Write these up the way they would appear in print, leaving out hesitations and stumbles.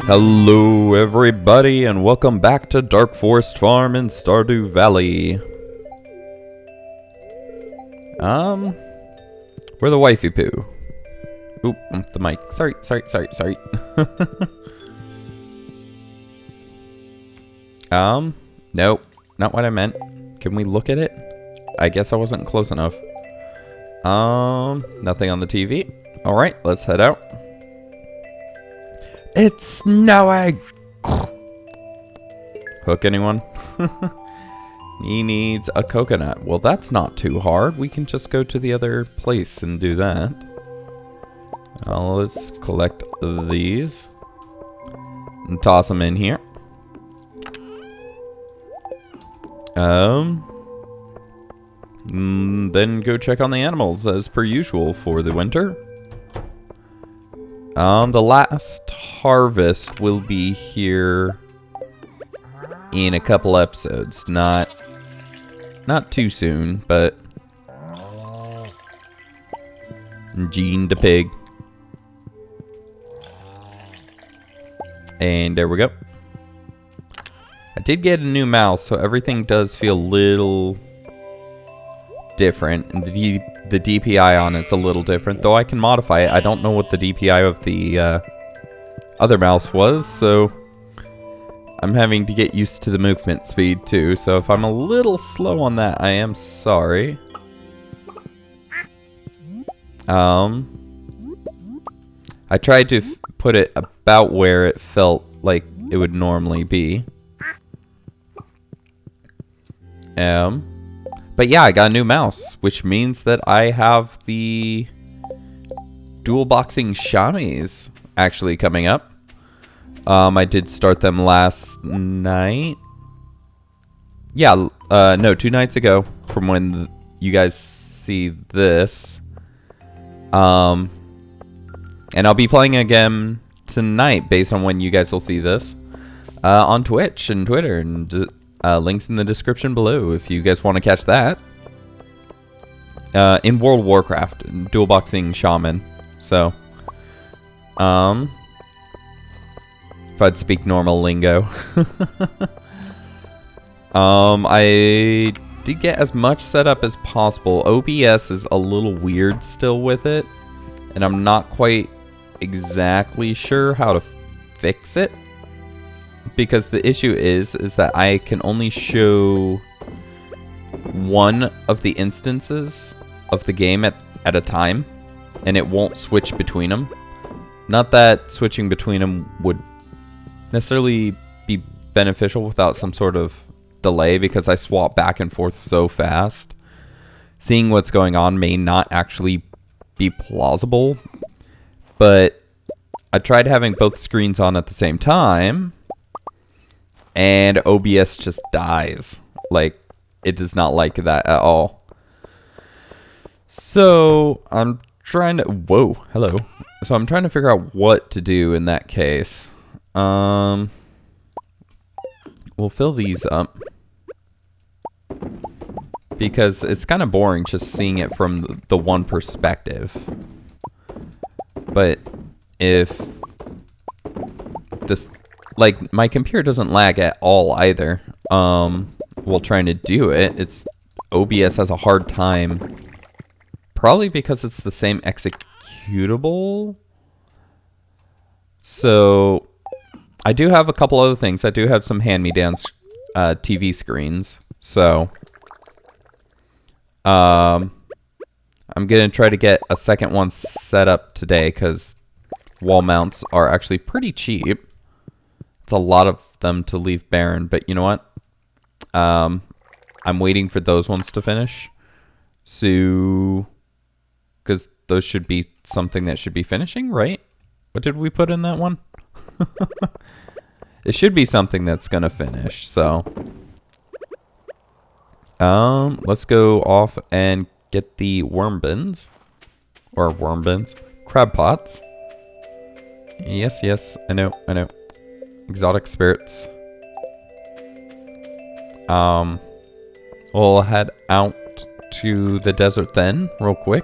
Hello everybody and welcome back to Dark Forest Farm in Stardew Valley. We're the wifey poo. Oop, the mic. Sorry. Nope, not what I meant. Can we look at it? I guess I wasn't close enough. Nothing on the TV. Alright, let's head out. It's snowing! Hook anyone? He needs a coconut. Well, that's not too hard. We can just go to the other place and do that. Let's collect these and toss them in here. Then go check on the animals as per usual for the winter. The last harvest will be here in a couple episodes. Not too soon, but Gene the pig. And there we go. I did get a new mouse, so everything does feel a little different. And the DPI on it's a little different, though I can modify it. I don't know what the DPI of the other mouse was, so I'm having to get used to the movement speed too. So if I'm a little slow on that, I am sorry. I tried to put it about where it felt like it would normally be. But yeah, I got a new mouse, which means that I have the dual boxing chamois actually coming up. I did start them last night. Yeah, no, 2 nights ago from when you guys see this. And I'll be playing again tonight based on when you guys will see this. On Twitch and Twitter, and links in the description below if you guys want to catch that. In World of Warcraft, dual boxing shaman. So, if I'd speak normal lingo. I did get as much set up as possible. OBS is a little weird still with it, and I'm not quite exactly sure how to fix it. Because the issue is that I can only show one of the instances of the game at a time, and it won't switch between them. Not that switching between them would necessarily be beneficial without some sort of delay, because I swap back and forth so fast. Seeing what's going on may not actually be plausible, but I tried having both screens on at the same time, and OBS just dies. Like, it does not like that at all. So, I'm trying to... Whoa, hello. So, I'm trying to figure out what to do in that case. We'll fill these up, because it's kind of boring just seeing it from the one perspective. But if this... Like, my computer doesn't lag at all either. While trying to do it, OBS has a hard time. Probably because it's the same executable. So, I do have a couple other things. I do have some hand-me-downs TV screens. So, I'm gonna try to get a second one set up today, because wall mounts are actually pretty cheap. It's a lot of them to leave barren, but you know what? I'm waiting for those ones to finish. So, because those should be something that should be finishing, right? What did we put in that one? It should be something that's gonna finish, so. Let's go off and get the worm bins. Or worm bins. Crab pots. Yes, I know. Exotic spirits. We'll head out to the desert then, real quick,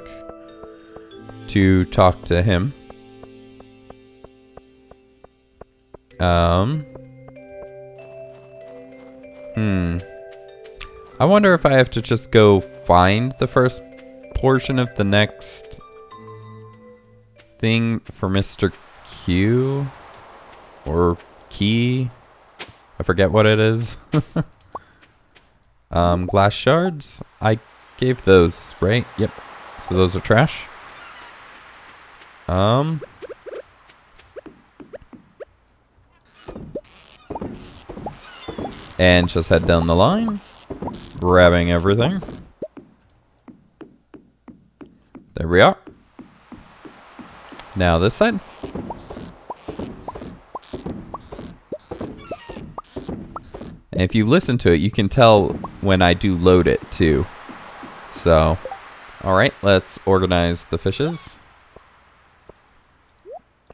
to talk to him. I wonder if I have to just go find the first portion of the next thing for Mr. Q or Key. I forget what it is. Glass shards. I gave those, right? Yep. So those are trash. And just head down the line, grabbing everything. There we are. Now this side. And if you listen to it, you can tell when I do load it too. So, alright, let's organize the fishes.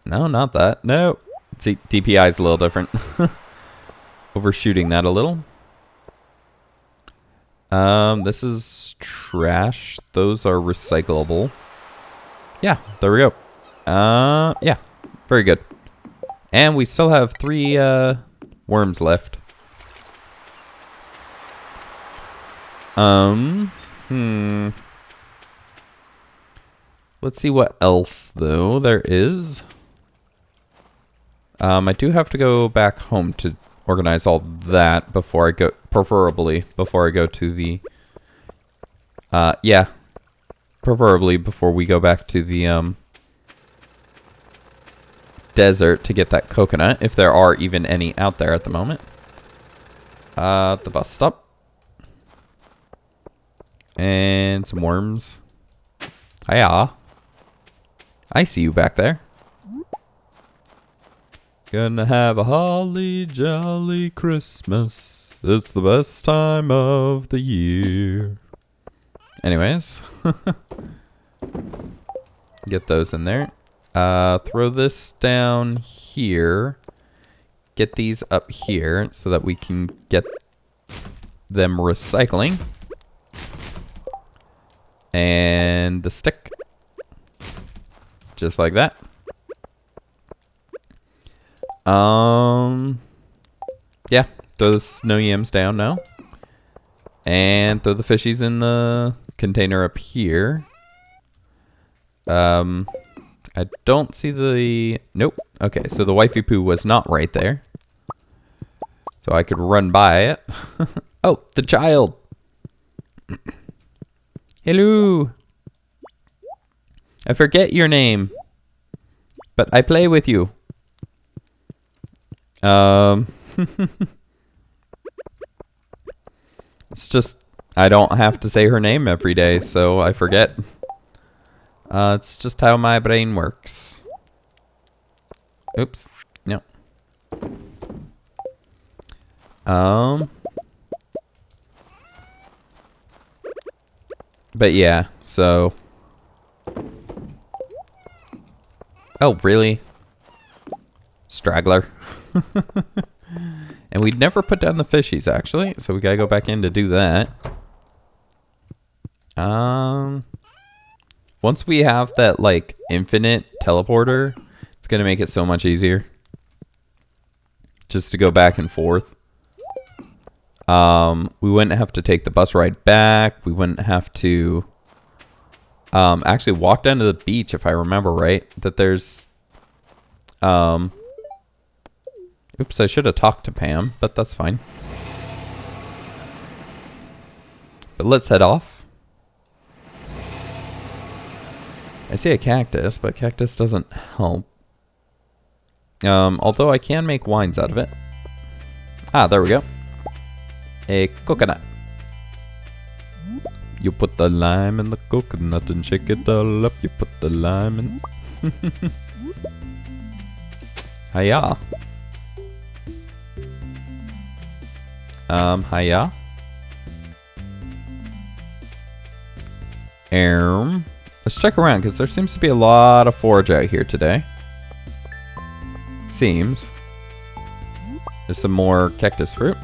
No, not that. No. See, DPI is a little different. Overshooting that a little. This is trash. Those are recyclable. Yeah, there we go. Yeah, very good. And we still have 3 worms left. Let's see what else though there is. I do have to go back home to organize all that before I go, preferably before I go to the yeah, preferably before we go back to the desert to get that coconut, if there are even any out there at the moment. The bus stop. And some worms. Hiya. I see you back there. Gonna have a holly jolly Christmas. It's the best time of the year. Anyways. Get those in there. Throw this down here. Get these up here so that we can get them recycling. And the stick. Just like that. Yeah, throw the snow yams down now. And throw the fishies in the container up here. I don't see the... Nope. Okay, so the wifey poo was not right there. So I could run by it. Oh, the child. Hello. I forget your name. But I play with you. It's just, I don't have to say her name every day, so I forget. It's just how my brain works. Oops. No. But yeah, so. Oh, really? Straggler. And we'd never put down the fishies, actually. So we gotta go back in to do that. Once we have that, like, infinite teleporter, it's gonna make it so much easier. Just to go back and forth. We wouldn't have to take the bus ride back. We wouldn't have to actually walk down to the beach, if I remember right. That there's oops, I should have talked to Pam, but that's fine. But let's head off. I see a cactus, but cactus doesn't help. Although I can make wines out of it. Ah, there we go. A coconut. You put the lime in the coconut and shake it all up. You put the lime in. Hiya. Hiya. Let's check around, because there seems to be a lot of forage out here today. Seems. There's some more cactus fruit.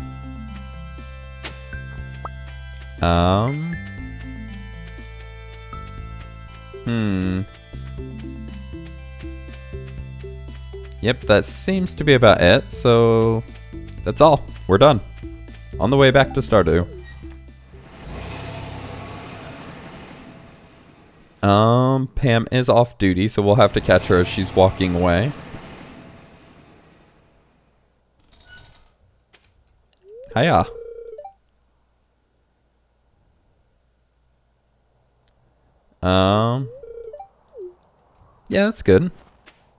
Yep, that seems to be about it. So that's all. We're done. On the way back to Stardew. Pam is off duty, so we'll have to catch her as she's walking away. Hiya. Yeah, that's good.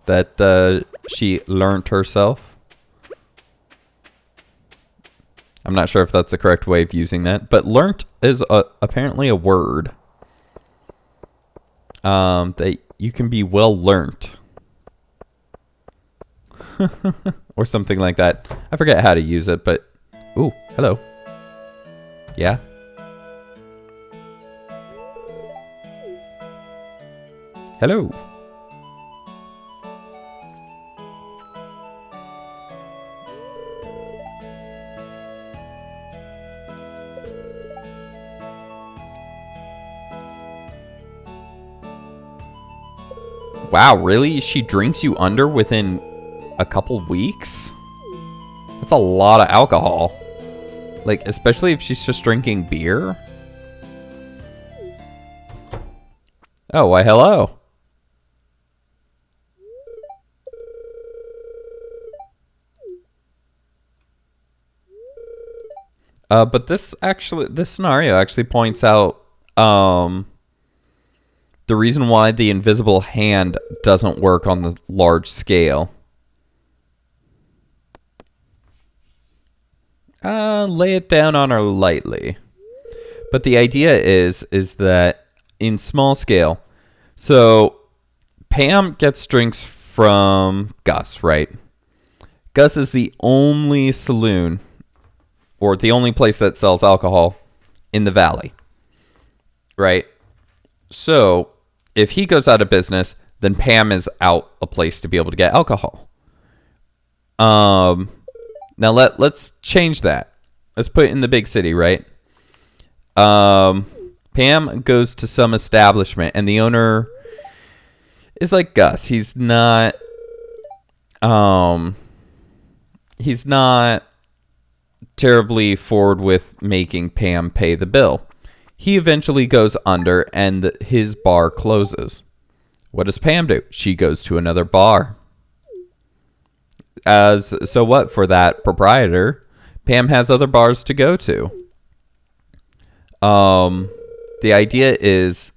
That she learned herself. I'm not sure if that's the correct way of using that, but learnt is apparently a word. That you can be well learnt. Or something like that. I forget how to use it, but... Ooh, hello. Yeah? Hello. Wow, really? She drinks you under within a couple weeks? That's a lot of alcohol. Like, especially if she's just drinking beer. Oh, why hello. But this scenario actually points out, the reason why the invisible hand doesn't work on the large scale. Lay it down on her lightly. But the idea is that in small scale, so Pam gets drinks from Gus, right? Gus is the only saloon, or the only place that sells alcohol in the valley, right? So if he goes out of business, then Pam is out a place to be able to get alcohol. Now let's change that. Let's put it in the big city, right? Pam goes to some establishment, and the owner is like Gus. He's not terribly forward with making Pam pay the bill. He eventually goes under, and his bar closes. What does Pam do? She goes to another bar. So what for that proprietor? Pam has other bars to go to. The idea is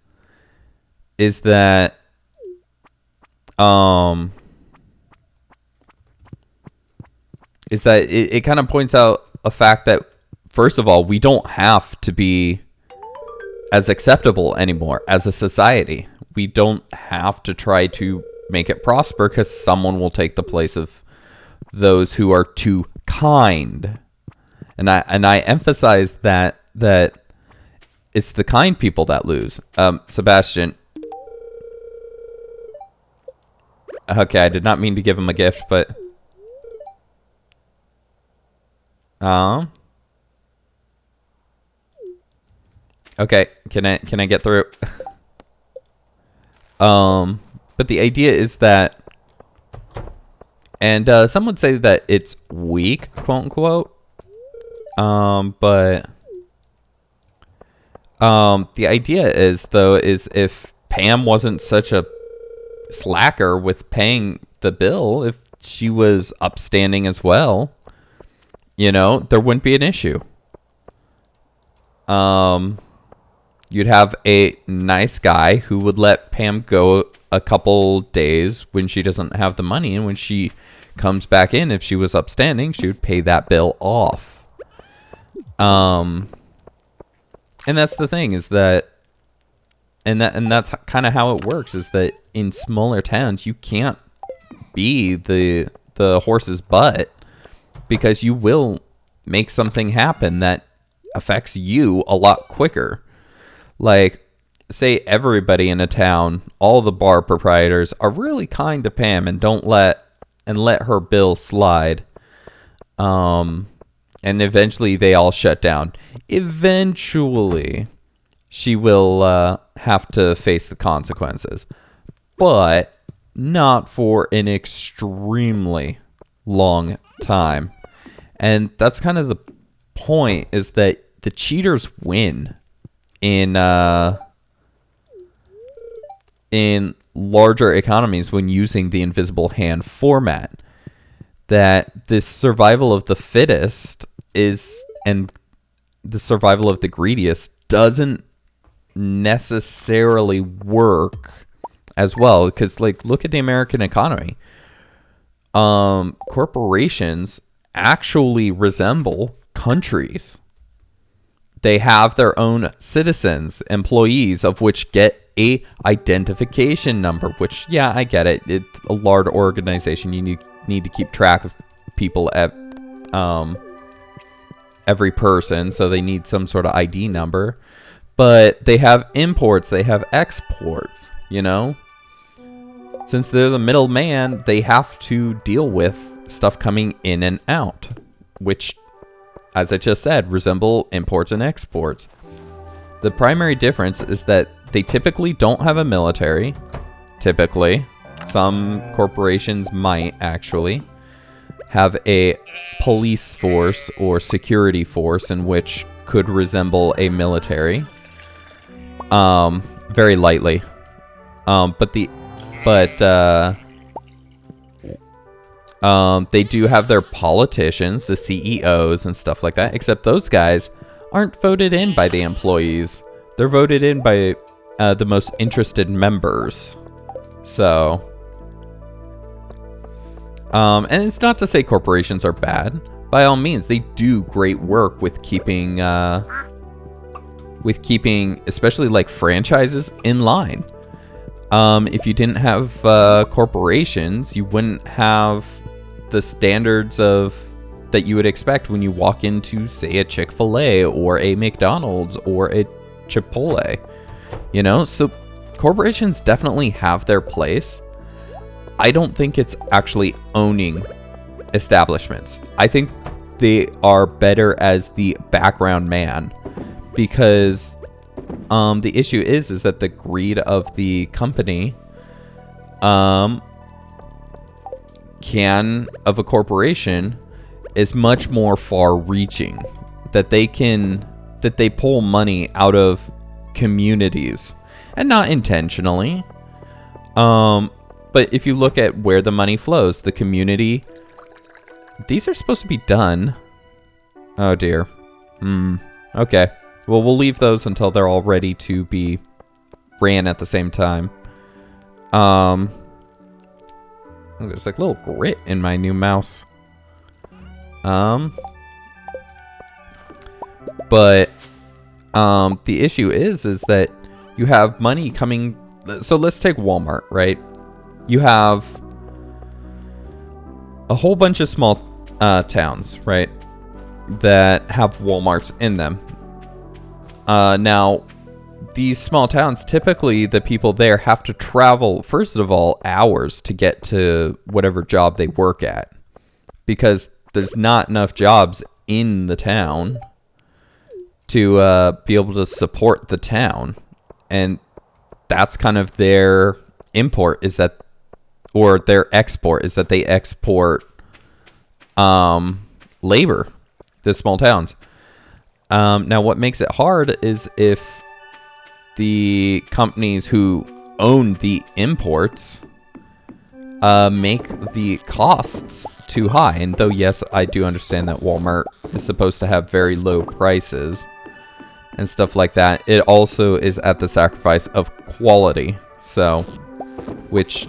that it kind of points out a fact that, first of all, we don't have to be as acceptable anymore as a society. We don't have to try to make it prosper because someone will take the place of those who are too kind. And I emphasize that it's the kind people that lose. Sebastian. Okay, I did not mean to give him a gift, but okay, can I get through? But the idea is that, and some would say that it's weak, quote unquote. But the idea is if Pam wasn't such a slacker with paying the bill, if she was upstanding as well, there wouldn't be an issue. You'd have a nice guy who would let Pam go a couple days when she doesn't have the money, and when she comes back in, if she was upstanding, she would pay that bill off. And that's the thing, is that, and that's kind of how it works, is that in smaller towns you can't be the horse's butt, because you will make something happen that affects you a lot quicker. Like, say everybody in a town, all the bar proprietors are really kind to Pam and don't let her bill slide. And eventually they all shut down. Eventually she will have to face the consequences. But not for an extremely long time. And that's kind of the point, is that the cheaters win in larger economies when using the invisible hand format. That this survival of the fittest and the survival of the greediest doesn't necessarily work as well, because like, look at the American economy. Corporations actually resemble countries. They have their own citizens, employees, of which get a identification number, which, yeah, I get it. It's a large organization. You need to keep track of people at every person, so they need some sort of ID number. But they have imports, they have exports, you know? Since they're the middleman, they have to deal with stuff coming in and out, which, as I just said, resemble imports and exports. The primary difference is that they typically don't have a military. Typically. Some corporations might actually have a police force or security force, in which could resemble a military. Very lightly. They do have their politicians, the CEOs and stuff like that, except those guys aren't voted in by the employees. They're voted in by the most interested members. So, and it's not to say corporations are bad. By all means, they do great work with keeping especially like franchises in line. If you didn't have corporations, you wouldn't have the standards that you would expect when you walk into, say, a Chick-fil-A or a McDonald's or a Chipotle. You know, so corporations definitely have their place. I don't think it's actually owning establishments. I think they are better as the background man, because the issue is that the greed of the company of a corporation is much more far reaching, that they pull money out of communities, and not intentionally, but if you look at where the money flows, the community, these are supposed to be done. Oh dear. Okay. Well, we'll leave those until they're all ready to be ran at the same time. There's like a little grit in my new mouse. But the issue is that you have money coming. So let's take Walmart, right? You have a whole bunch of small towns, right, that have Walmarts in them. Now, these small towns, typically the people there have to travel, first of all, hours to get to whatever job they work at, because there's not enough jobs in the town to be able to support the town. And that's kind of their import, is that, or their export, is that they export labor, the small towns. Now, what makes it hard is if the companies who own the imports make the costs too high. And though, yes, I do understand that Walmart is supposed to have very low prices and stuff like that, it also is at the sacrifice of quality. So, which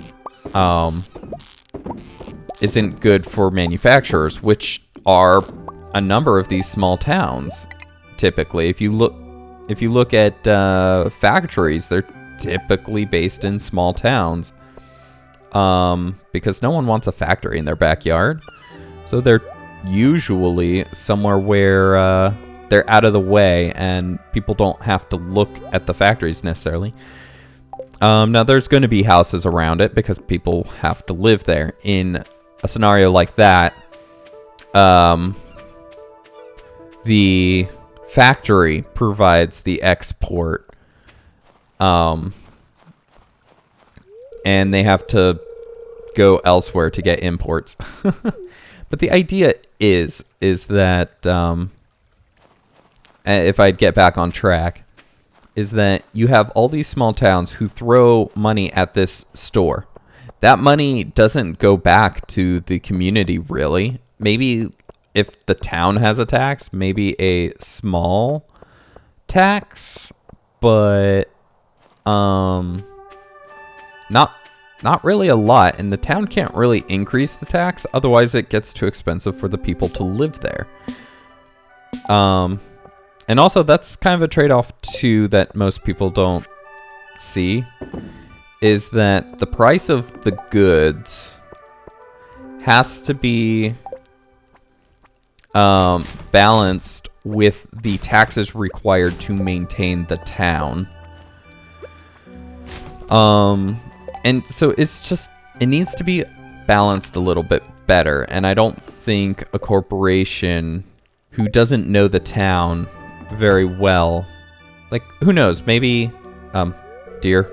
isn't good for manufacturers, which are a number of these small towns. Typically, if you look at factories, they're typically based in small towns, because no one wants a factory in their backyard. So they're usually somewhere where they're out of the way and people don't have to look at the factories necessarily. Now, there's going to be houses around it because people have to live there. In a scenario like that, the factory provides the export, and they have to go elsewhere to get imports. But the idea is that if I'd get back on track, is that you have all these small towns who throw money at this store. That money doesn't go back to the community, really. Maybe if the town has a tax, maybe a small tax, but not really a lot, and the town can't really increase the tax, otherwise it gets too expensive for the people to live there. And also that's kind of a trade-off too that most people don't see, is that the price of the goods has to be balanced with the taxes required to maintain the town. And so it's just, it needs to be balanced a little bit better. And I don't think a corporation who doesn't know the town very well, like, who knows, maybe, dear,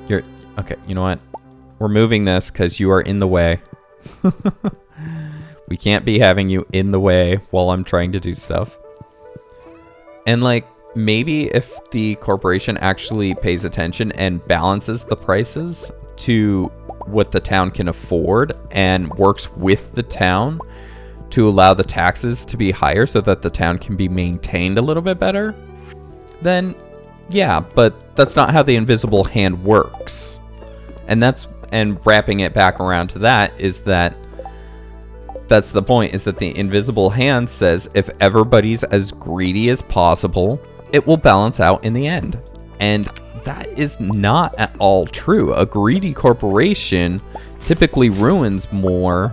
you're, okay, you know what? We're moving this because you are in the way. We can't be having you in the way while I'm trying to do stuff. And like, maybe if the corporation actually pays attention and balances the prices to what the town can afford and works with the town to allow the taxes to be higher so that the town can be maintained a little bit better, then yeah, but that's not how the invisible hand works. And wrapping it back around to that is that that's the point, is that the invisible hand says if everybody's as greedy as possible, it will balance out in the end. And that is not at all true. A greedy corporation typically ruins more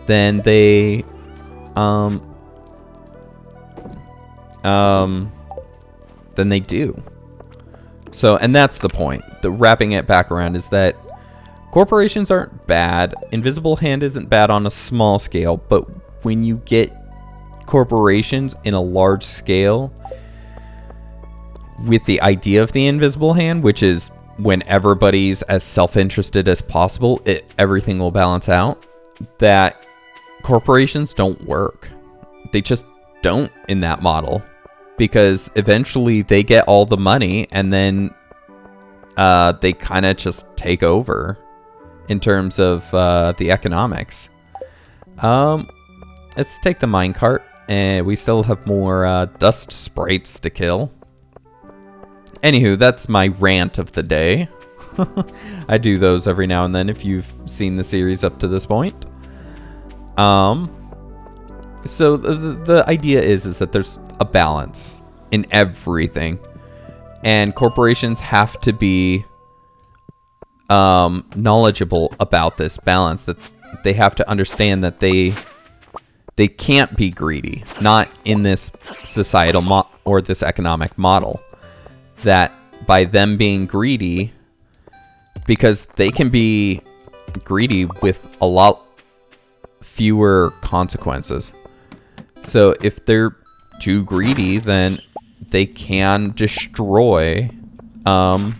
than they do. So, and that's the point. The wrapping it back around is that corporations aren't bad. Invisible hand isn't bad on a small scale, but when you get corporations in a large scale with the idea of the invisible hand, which is when everybody's as self-interested as possible, everything will balance out, that corporations don't work. They just don't in that model, because eventually they get all the money and then they kind of just take over in terms of the economics. Let's take the minecart, and we still have more dust sprites to kill. Anywho, that's my rant of the day. I do those every now and then if you've seen the series up to this point. So the idea is that there's a balance in everything, and corporations have to be knowledgeable about this balance, that they have to understand that they can't be greedy, not in this societal or this economic model, that by them being greedy, because they can be greedy with a lot fewer consequences. So if they're too greedy, then they can destroy the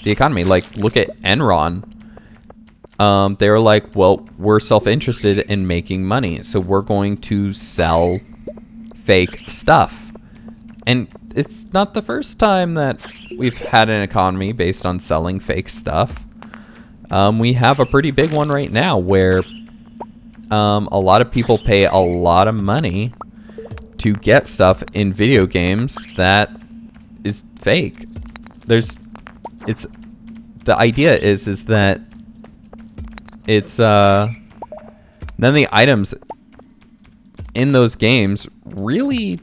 economy. Like, look at Enron. They're like, well, we're self-interested in making money, so we're going to sell fake stuff. And it's not the first time that we've had an economy based on selling fake stuff. We have a pretty big one right now where a lot of people pay a lot of money to get stuff in video games that is fake. The idea is that it's none of the items in those games really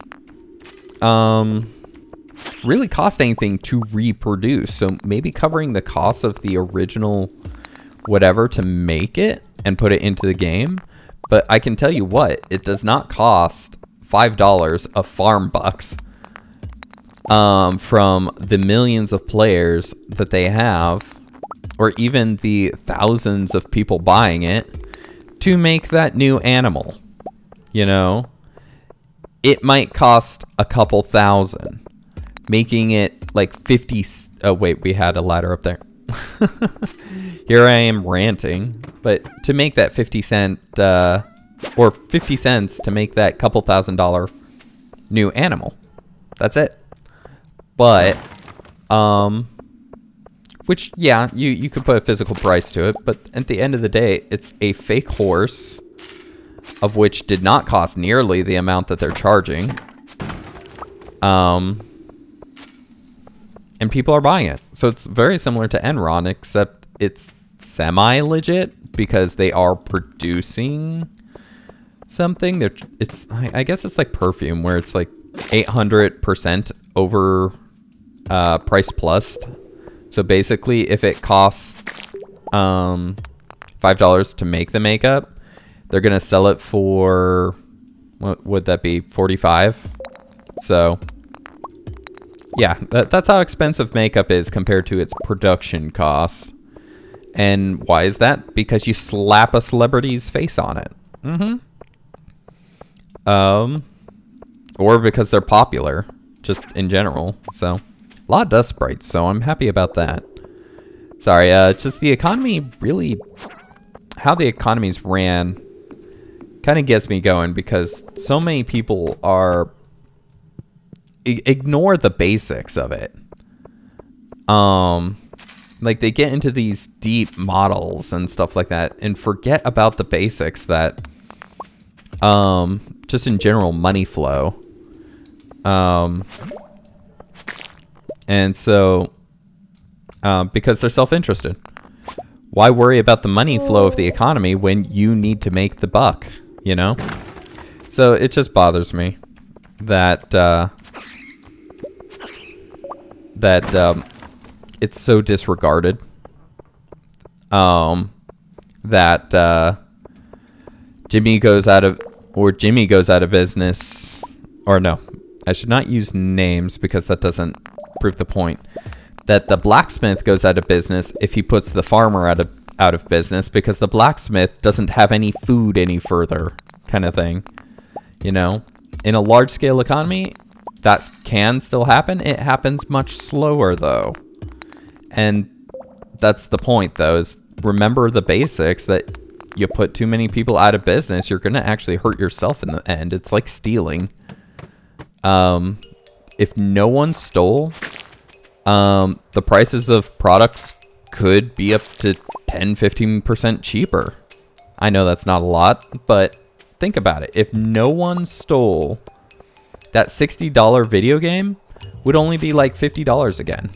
cost anything to reproduce. So maybe covering the cost of the original whatever to make it and put it into the game. But I can tell you what, it does not cost $5 of farm bucks from the millions of players that they have, or even the thousands of people buying it to make that new animal. You know, it might cost a couple thousand, making it like 50. Oh wait, we had a ladder up there. Here I am ranting, but to make that 50 cent, or 50 cents to make that couple $1,000 new animal. That's it. But, which, yeah, you could put a physical price to it, but at the end of the day, it's a fake horse, of which did not cost nearly the amount that they're charging. And people are buying it. So it's very similar to Enron, except it's semi-legit because they are producing something. I guess it's like perfume, where it's like 800% over price plus. So basically, if it costs $5 to make the makeup, they're gonna sell it for, what would that be, 45? So yeah, that's how expensive makeup is compared to its production costs. And why is that? Because you slap a celebrity's face on it. Or because they're popular, just in general. So, a lot of dust sprites, so I'm happy about that. Sorry, just the economy really, how the economy's ran kind of gets me going, because so many people are, ignore the basics of it. Like, they get into these deep models and stuff like that and forget about the basics that, just in general, money flow. And so, because they're self-interested. Why worry about the money flow of the economy when you need to make the buck, you know? So it just bothers me that, it's so disregarded. That Jimmy goes out of business. Or no, I should not use names because that doesn't prove the point. That the blacksmith goes out of business if he puts the farmer out of business, because the blacksmith doesn't have any food any further, kind of thing. You know, in a large scale economy, that can still happen. It happens much slower, though. And that's the point, though, is remember the basics, that you put too many people out of business, you're going to actually hurt yourself in the end. It's like stealing. If no one stole, the prices of products could be up to 10-15% cheaper. I know that's not a lot, but think about it. If no one stole, that $60 video game would only be like $50 again.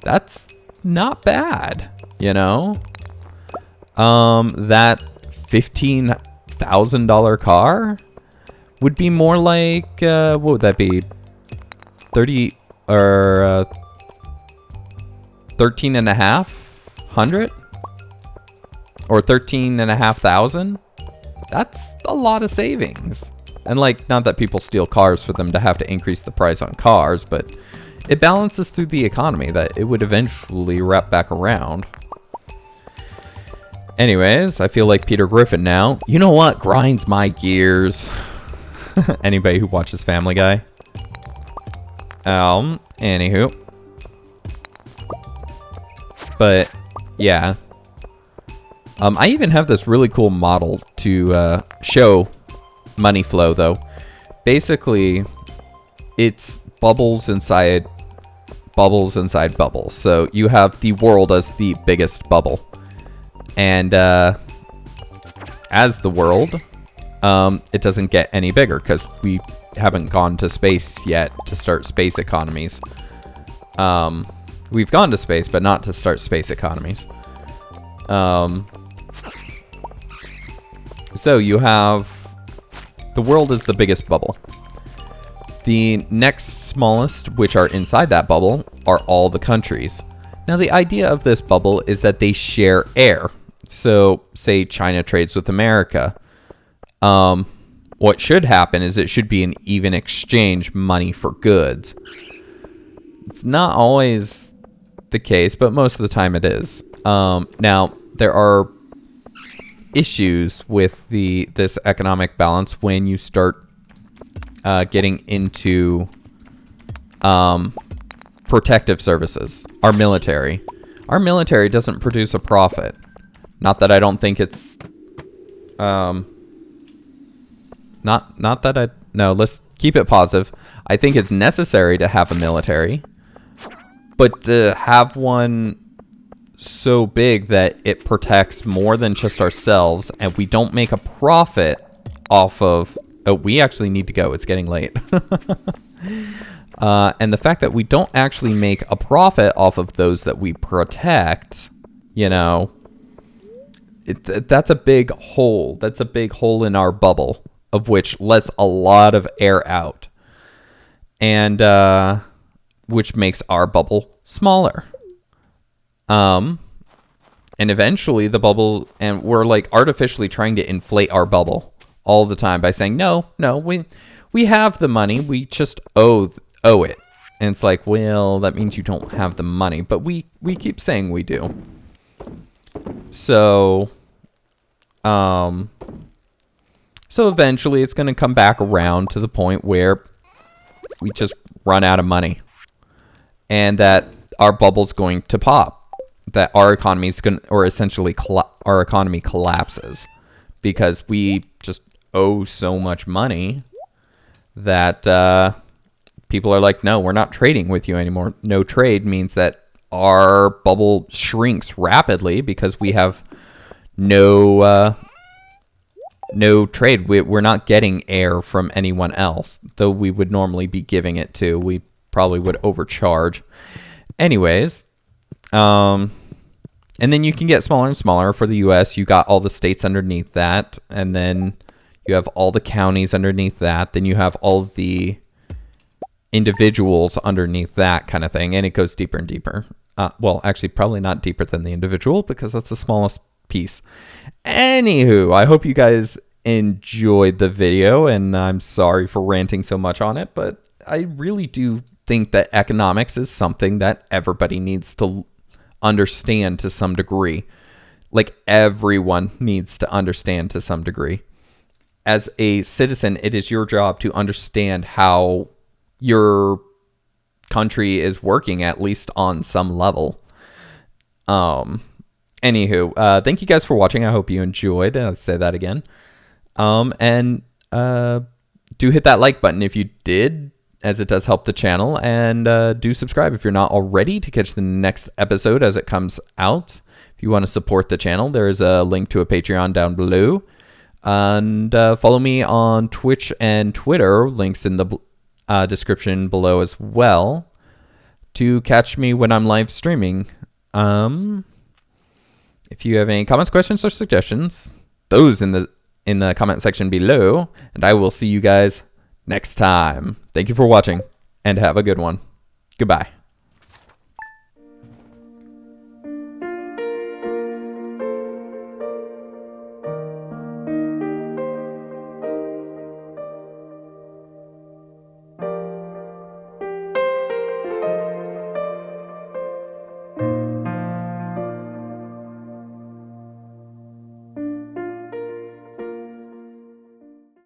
That's not bad, you know? That $15,000 car would be more like, what would that be? 30 or 13,500 or 13,500. That's a lot of savings. And like, not that people steal cars for them to have to increase the price on cars, but it balances through the economy that it would eventually wrap back around. Anyways, I feel like Peter Griffin now. You know what grinds my gears? Anybody who watches Family Guy? Anywho. But, yeah. I even have this really cool model to show money flow, though. Basically, it's bubbles inside bubbles. So you have the world as the biggest bubble. And as the world, it doesn't get any bigger because we haven't gone to space yet to start space economies. We've gone to space, but not to start space economies. So you have the world is the biggest bubble. The next smallest, which are inside that bubble, are all the countries. Now, the idea of this bubble is that they share air. So, say China trades with America. What should happen is it should be an even exchange, money for goods. It's not always the case, but most of the time it is. Now, there are issues with this economic balance when you start getting into protective services, our military. Our military doesn't produce a profit. Not that I don't think it's... not that I... No, let's keep it positive. I think it's necessary to have a military. But to have one so big that it protects more than just ourselves, and we don't make a profit off of... Oh, we actually need to go. It's getting late. And the fact that we don't actually make a profit off of those that we protect, you know, that's a big hole. That's a big hole in our bubble, of which lets a lot of air out. And which makes our bubble smaller. And eventually the bubble, and we're like artificially trying to inflate our bubble all the time by saying, no, we have the money, we just owe it. And it's like, well, that means you don't have the money, but we keep saying we do. So eventually it's going to come back around to the point where we just run out of money, and that our bubble's going to pop, that our economy is going, or essentially our economy collapses because we just owe so much money that people are like, no, we're not trading with you anymore. No trade means that our bubble shrinks rapidly because we have no trade. We're not getting air from anyone else, though we would normally be giving it to. We probably would overcharge. Anyways, and then you can get smaller and smaller. For the US, you got all the states underneath that, and then you have all the counties underneath that, then you have all the individuals underneath that kind of thing, and it goes deeper and deeper. Well, actually, probably not deeper than the individual, because that's the smallest piece. Anywho, I hope you guys enjoyed the video, and I'm sorry for ranting so much on it, but I really do think that economics is something that everybody needs to understand to some degree. Like, everyone needs to understand to some degree. As a citizen, it is your job to understand how your country is working, at least on some level. Anywho, thank you guys for watching. I hope you enjoyed. I'll say that again. And do hit that like button if you did, as it does help the channel. And do subscribe if you're not already to catch the next episode as it comes out. If you want to support the channel, there's a link to a Patreon down below. And follow me on Twitch and Twitter, links in the description below as well, to catch me when I'm live streaming. If you have any comments, questions, or suggestions, those in the comment section below, and I will see you guys next time. Thank you for watching, and have a good one. Goodbye.